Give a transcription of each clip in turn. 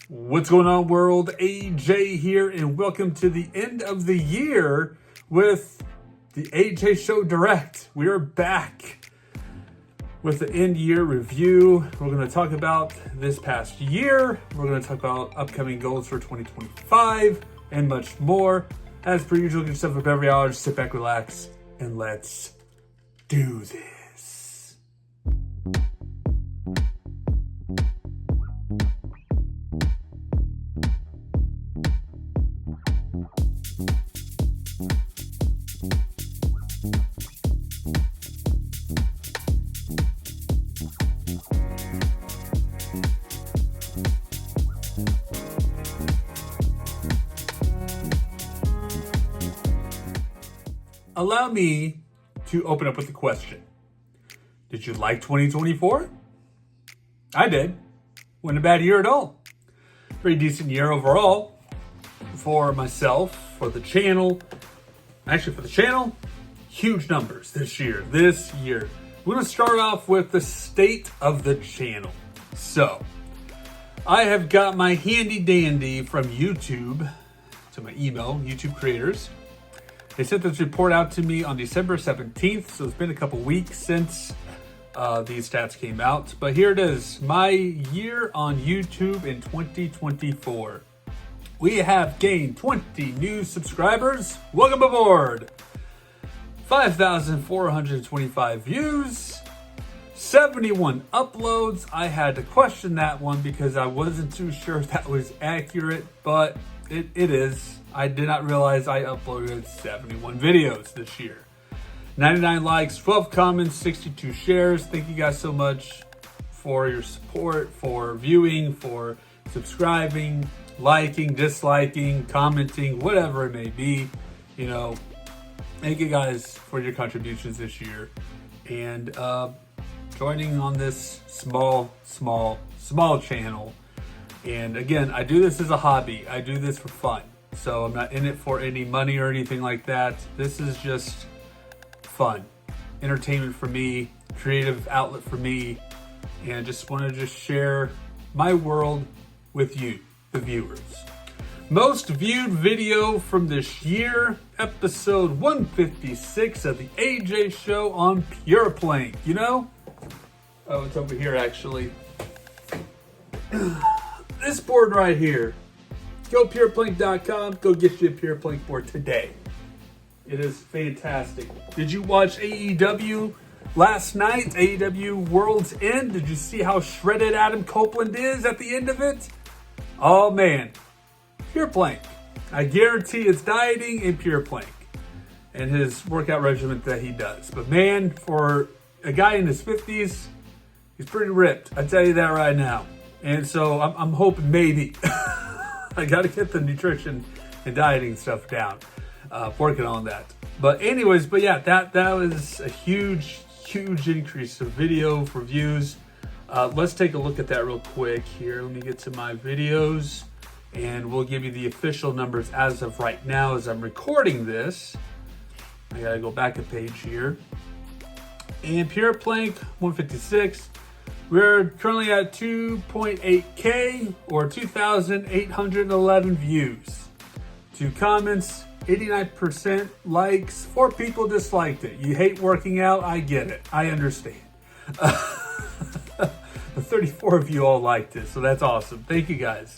What's going on, world? AJ here, and welcome to the end of the year with the AJ Show Direct. We are back with the end year review. We're going to talk about this past year. We're going to talk about upcoming goals for 2025 and much more. As per usual, get yourself up every hour, sit back, relax, and let's do this. Allow me to open up with a question. Did you like 2024? I did. Wasn't a bad year at all. Pretty decent year overall for myself, for the channel. Actually, for the channel, huge numbers this year. We're going to start off with the state of the channel. So, I have got my handy dandy from YouTube to my email, YouTube creators. They sent this report out to me on December 17th, so it's been a couple weeks since these stats came out. But here it is, my year on YouTube in 2024. We have gained 20 new subscribers. Welcome aboard. 5,425 views. 71 uploads. I had to question that one because I wasn't too sure if that was accurate, but it is. I did not realize I uploaded 71 videos this year. 99 likes, 12 comments, 62 shares. Thank you guys so much for your support, for viewing, for subscribing, liking, disliking, commenting, whatever it may be. You know, thank you guys for your contributions this year. And joining on this small channel. And again, I do this as a hobby. I do this for fun. So I'm not in it for any money or anything like that. This is just fun, entertainment for me, creative outlet for me, and just want to share my world with you, the viewers. Most viewed video from this year, episode 156 of the AJ Show on PurePlank. You know? Oh, it's over here actually. This board right here. Go pureplank.com. Go get you a PurePlank board today. It is fantastic. Did you watch AEW last night? AEW World's End? Did you see how shredded Adam Copeland is at the end of it? Oh man. PurePlank. I guarantee it's dieting in PurePlank and his workout regimen that he does. But man, for a guy in his 50s, he's pretty ripped. I tell you that right now. And so I'm hoping maybe I got to get the nutrition and dieting stuff down. Working on that. But anyways, yeah, that was a huge increase of video for views. Let's take a look at that real quick here. Let me get to my videos and we'll give you the official numbers as of right now as I'm recording this. I got to go back a page here. And PurePlank 156. We're currently at 2.8K or 2,811 views. 2 comments, 89% likes, 4 people disliked it. You hate working out, I get it. I understand. 34 of you all liked it, so that's awesome. Thank you guys.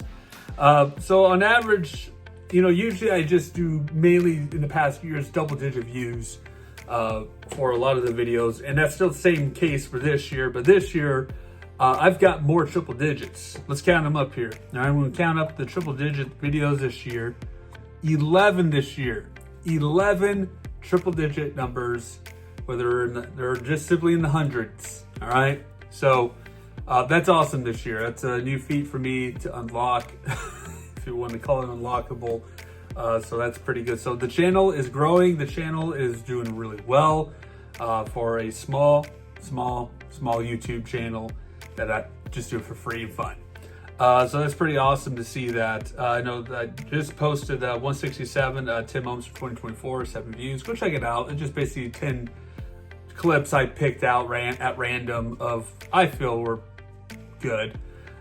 So on average, you know, usually I just do mainly in the past years double-digit views for a lot of the videos, and that's still the same case for this year. But this year, I've got more triple digits. Let's count them up here. Now I'm going to count up the triple digit videos this year. 11 this year. 11 triple digit numbers, whether they're just simply in the hundreds. All right. So that's awesome this year. That's a new feat for me to unlock, if you want to call it unlockable. So that's pretty good. So the channel is growing. The channel is doing really well for a small YouTube channel that I just do for free and fun. So that's pretty awesome to see that. I know that I just posted 167 10 moments for 2024, 7 views. Go check it out. It's just basically 10 clips I picked out at random of I feel were good.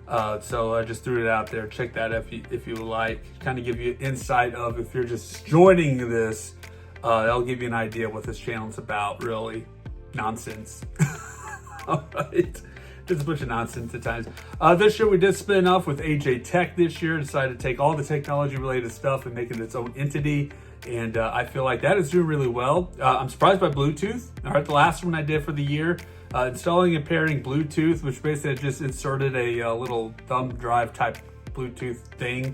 So I just threw it out there. Check that if you like. Kind of give you insight of if you're just joining this, that'll give you an idea what this channel's about. Really, nonsense. All right, just a bunch of nonsense at times. This year we did spin off with AJ Tech. This year decided to take all the technology related stuff and make it its own entity. And I feel like that is doing really well. I'm surprised by Bluetooth. All right, the last one I did for the year. Installing and pairing Bluetooth, which basically I just inserted a little thumb drive type Bluetooth thing,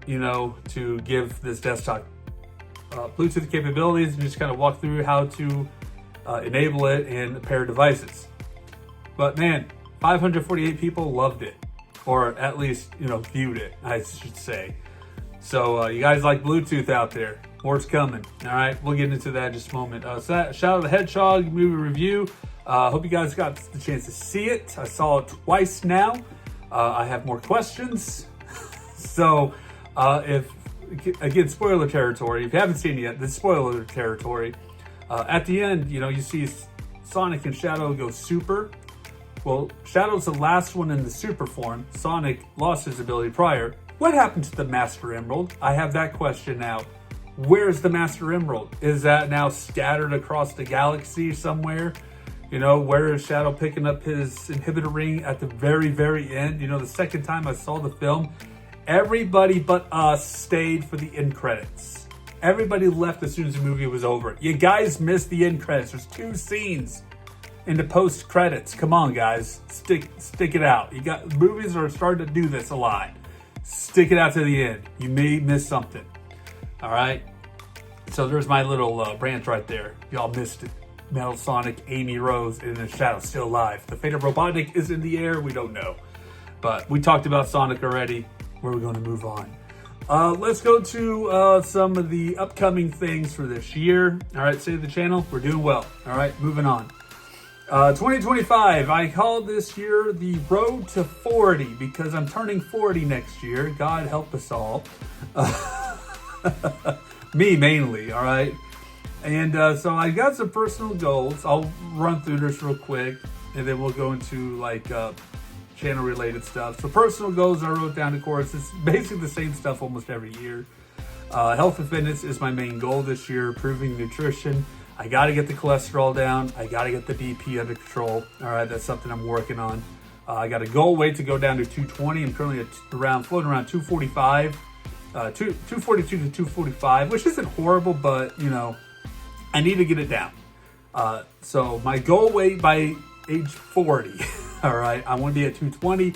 you know, to give this desktop Bluetooth capabilities, and just kind of walk through how to enable it and pair devices. But man, 548 people loved it, or at least, you know, viewed it, I should say. So you guys like Bluetooth out there. More's coming. All right, we'll get into that in just a moment. Shout out to the Hedgehog movie review. Hope you guys got the chance to see it. I saw it twice now. I have more questions. So again, spoiler territory. If you haven't seen it yet, this is spoiler territory. At the end, you know, you see Sonic and Shadow go super. Well, Shadow's the last one in the super form. Sonic lost his ability prior. What happened to the Master Emerald? I have that question now. Where's the Master Emerald? Is that now scattered across the galaxy somewhere? You know, where is Shadow picking up his inhibitor ring at the very, very end? You know, the second time I saw the film, everybody but us stayed for the end credits. Everybody left as soon as the movie was over. You guys missed the end credits. There's 2 scenes in the post credits. Come on, guys, stick it out. You got movies are starting to do this a lot. Stick it out to the end. You may miss something. All right. So there's my little branch right there. Y'all missed it. Metal Sonic, Amy Rose, and the Shadow still alive. The fate of Robotnik is in the air. We don't know. But we talked about Sonic already. We're going to move on. Let's go to some of the upcoming things for this year. All right, save the channel. We're doing well. All right, moving on. 2025, I call this year the road to 40 because I'm turning 40 next year. God help us all. Me mainly, all right? And so I got some personal goals. I'll run through this real quick, and then we'll go into like channel related stuff. So personal goals I wrote down, of course, it's basically the same stuff almost every year. Health and fitness is my main goal this year, improving nutrition. I got to get the cholesterol down. I got to get the BP under control. All right, that's something I'm working on. I got a goal weight to go down to 220. I'm currently floating around 245, 242 to 245, which isn't horrible, but you know, I need to get it down. So my goal weight by age 40, all right, I want to be at 220,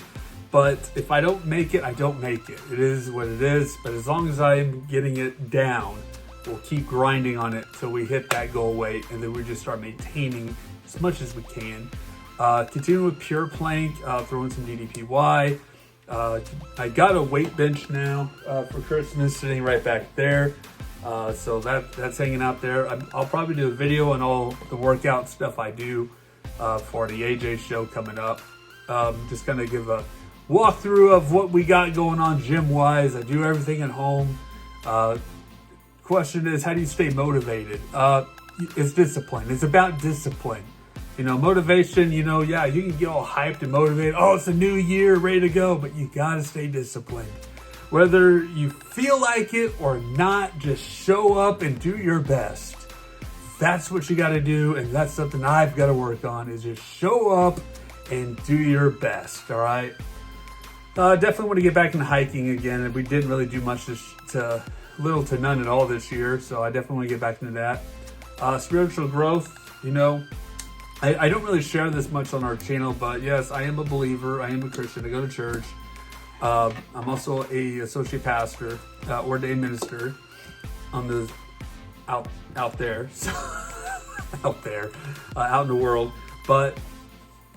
but if I don't make it, I don't make it. It is what it is, but as long as I'm getting it down, we'll keep grinding on it till we hit that goal weight, and then we just start maintaining as much as we can. Continue with pure plank, throw in some DDPY. I got a weight bench now for Christmas, sitting right back there. So that's hanging out there. I'll probably do a video on all the workout stuff I do for the AJ show coming up. Just gonna give a walkthrough of what we got going on gym wise. I do everything at home. Question is, how do you stay motivated? It's discipline. It's about discipline. You know, motivation, you know, yeah, you can get all hyped and motivated. Oh, it's a new year, ready to go, but you gotta stay disciplined. Whether you feel like it or not, just show up and do your best. That's what you gotta do, and that's something I've gotta work on, is just show up and do your best, all right? Definitely want to get back into hiking again, and we didn't really do much little to none at all this year, so I definitely want to get back into that. Spiritual growth, you know, I don't really share this much on our channel, but yes, I am a believer. I am a Christian. I go to church. I'm also a associate pastor, ordained minister on the out there, out in the world. But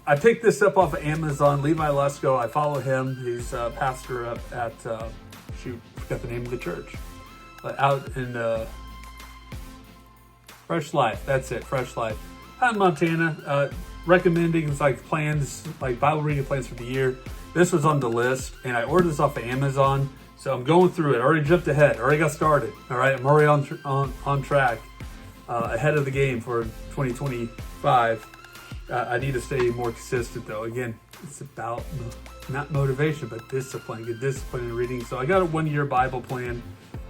I picked this up off of Amazon. Levi Lesko, I follow him. He's a pastor up at forgot the name of the church, out in Fresh Life. That's it, Fresh Life. Out in Montana, recommending like plans, like Bible reading plans for the year. This was on the list, and I ordered this off of Amazon, so I'm going through it. I already jumped ahead, already got started. All right, I'm already on track, ahead of the game for 2025. I need to stay more consistent, though. Again, it's about not motivation, but discipline, good discipline in reading. So I got a 1 year Bible plan.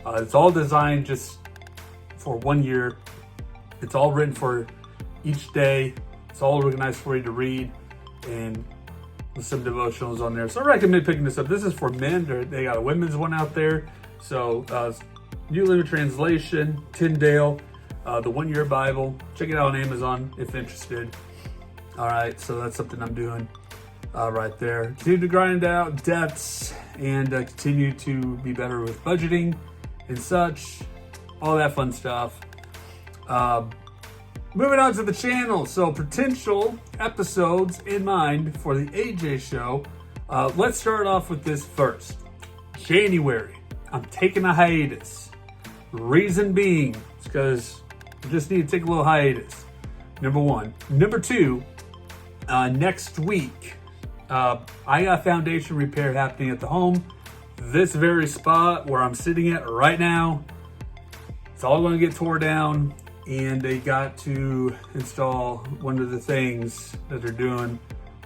It's all designed just for 1 year. It's all written for each day. It's all organized for you to read, and with some devotionals on there. So I recommend picking this up. This is for men. They got a women's one out there. So New Living Translation, Tyndale, the 1 year Bible. Check it out on Amazon if interested. All right, so that's something I'm doing right there. Continue to grind out debts and continue to be better with budgeting and such. All that fun stuff. Moving on to the channel. So potential episodes in mind for the AJ show. Let's start off with this first. January, I'm taking a hiatus. Reason being, it's because I just need to take a little hiatus. Number one. Number two, next week, I got foundation repair happening at the home. This very spot where I'm sitting at right now, it's all going to get tore down, and they got to install one of the things that they're doing.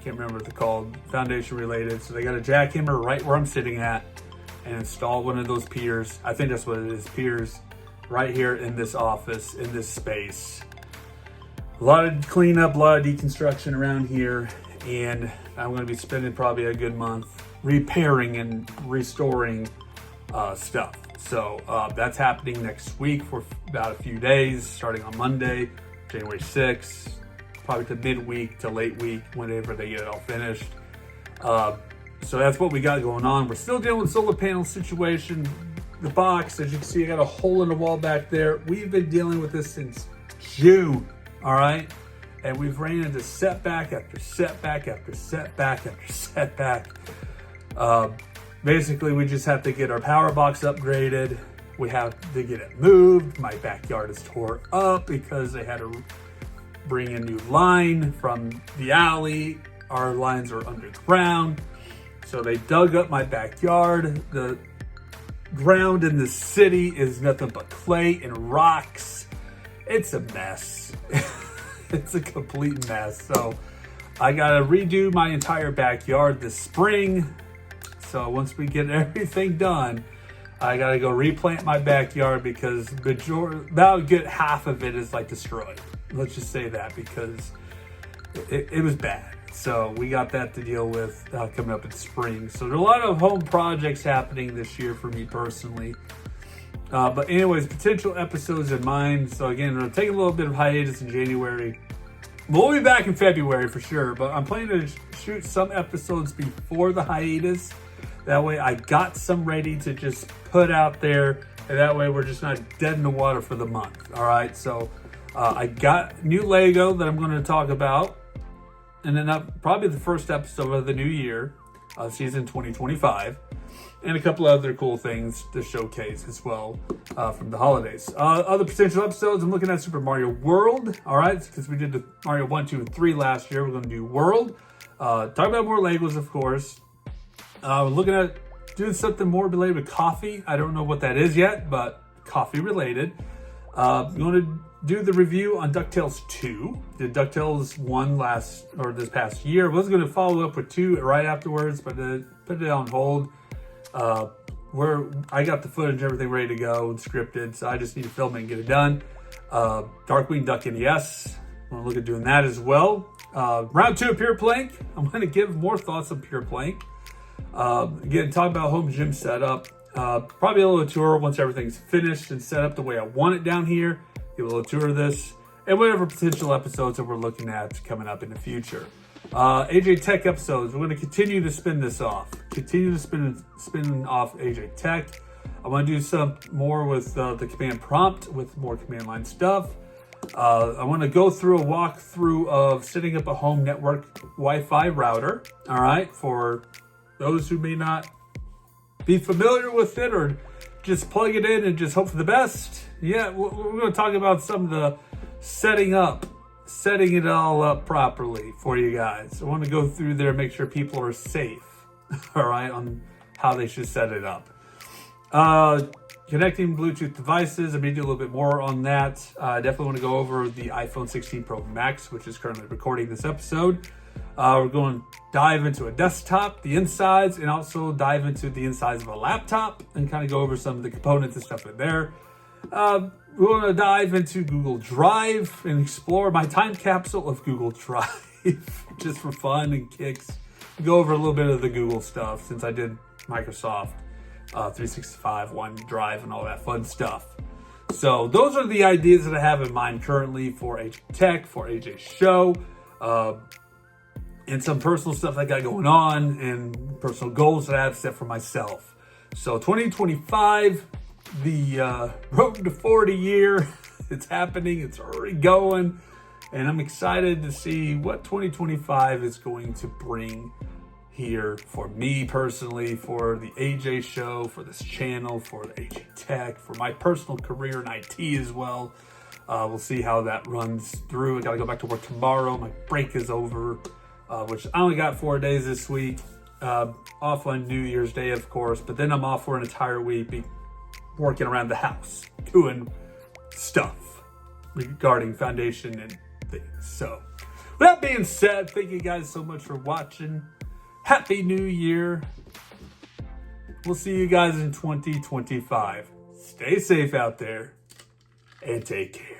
Can't remember what they're called, foundation related. So they got a jackhammer right where I'm sitting at and install one of those piers. I think that's what it is, piers, right here in this office, in this space. A lot of cleanup, a lot of deconstruction around here, and I'm going to be spending probably a good month repairing and restoring stuff. So that's happening next week for about a few days, starting on Monday, January 6th, probably to midweek to late week, whenever they get it all finished. So that's what we got going on. We're still dealing with solar panel situation. The box, as you can see, I got a hole in the wall back there. We've been dealing with this since June, all right? And we've ran into setback after setback after setback after setback. Basically, we just have to get our power box upgraded. We have to get it moved. My backyard is tore up because they had to bring a new line from the alley. Our lines are underground. So they dug up my backyard. The ground in the city is nothing but clay and rocks. It's a mess. It's a complete mess. So I gotta redo my entire backyard this spring. So once we get everything done, I gotta go replant my backyard because about a good half of it is like destroyed. Let's just say that, because it was bad. So we got that to deal with coming up in spring. So there are a lot of home projects happening this year for me personally. But anyways, potential episodes in mind. So again, we're taking a little bit of hiatus in January. We'll be back in February for sure, but I'm planning to shoot some episodes before the hiatus. That way I got some ready to just put out there, and that way we're just not dead in the water for the month. All right, so I got new Lego that I'm going to talk about, and then probably the first episode of the new year, season 2025, and a couple other cool things to showcase as well from the holidays. Other potential episodes, I'm looking at Super Mario World, all right, because we did the Mario 1, 2, and 3 last year. We're going to do World. Talk about more Legos, of course. We're looking at doing something more related with coffee. I don't know what that is yet, but coffee related. I'm going to do the review on DuckTales 2. Did DuckTales 1 this past year. I was going to follow up with 2 right afterwards, but put it on hold. I got the footage and everything ready to go and scripted, so I just need to film it and get it done. Darkwing Duck NES. I'm going to look at doing that as well. Round 2 of Pure Plank. I'm going to give more thoughts on Pure Plank. Again, talk about home gym setup. Probably a little tour once everything's finished and set up the way I want it down here. Give a little tour of this and whatever potential episodes that we're looking at coming up in the future. AJ Tech episodes. We're going to continue to spin this off. Continue to spin off AJ Tech. I want to do some more with the command prompt with more command line stuff. I want to go through a walkthrough of setting up a home network Wi-Fi router. All right, for those who may not be familiar with it or just plug it in and just hope for the best. Yeah, we're going to talk about some of the setting it all up properly for you guys. I want to go through there and make sure people are safe, all right, on how they should set it up. Connecting Bluetooth devices, I may do a little bit more on that. I definitely want to go over the iPhone 16 Pro Max, which is currently recording this episode. We're going to dive into a desktop, the insides, and also dive into the insides of a laptop and kind of go over some of the components and stuff in there. We're going to dive into Google Drive and explore my time capsule of Google Drive just for fun and kicks. Go over a little bit of the Google stuff since I did Microsoft 365, OneDrive, and all that fun stuff. So those are the ideas that I have in mind currently for AJ Tech, for AJ's show, and some personal stuff I got going on and personal goals that I have set for myself. So 2025, the road to 40 year, it's happening, it's already going, and I'm excited to see what 2025 is going to bring here for me personally, for the AJ show, for this channel, for the AJ Tech, for my personal career in IT as well. We'll see how that runs through. I gotta go back to work tomorrow. My break is over, which I only got 4 days this week. Off on New Year's Day, of course, but then I'm off for an entire week working around the house, doing stuff regarding foundation and things. So with that being said, thank you guys so much for watching. Happy New Year. We'll see you guys in 2025. Stay safe out there and take care.